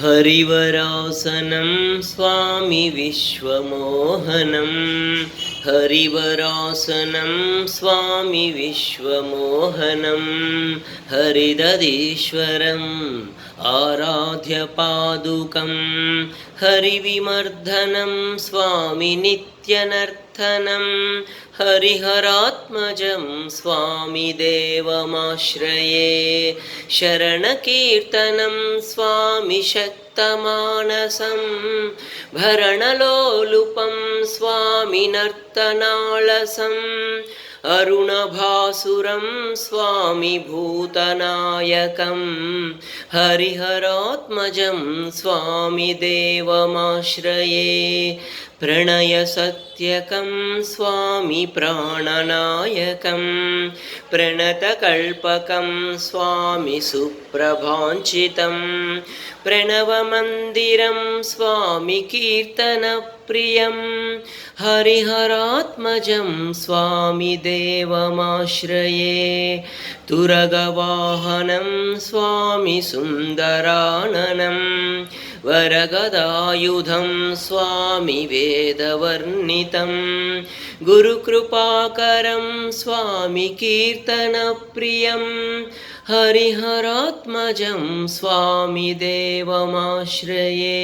Harivarasanam स्वामी विश्वमोहनं Harivarasanam स्वामी विश्वमोहनं हरिदधीश्वरम् आराध्यपादुकं हरिविमर्दनं स्वामी नित्यनर्तनं हरिहरात्मजं स्वामी देवमाश्रये शरणकीर्तनं स्वामी शक्तमानसं भरणलोलुपं स्वामी नर्तनालसम् अरुणभासुरं स्वामी भूतनायकं हरिहरात्मजं स्वामी देवमाश्रये प्रणयसत्यकं स्वामी प्राणनायकं प्रणतकल्पकं स्वामी सुप्रभाञ्चितं प्रणवमन्दिरं स्वामी कीर्तनप्रियं हरिहरात्मजं स्वामी देवमाश्रये तुरगवाहनं स्वामी सुन्दराननं वरगदायुधं स्वामी वेदवर्णितं गुरुकृपाकरं स्वामी कीर्तनप्रियं हरिहरात्मजं स्वामी देवमाश्रये।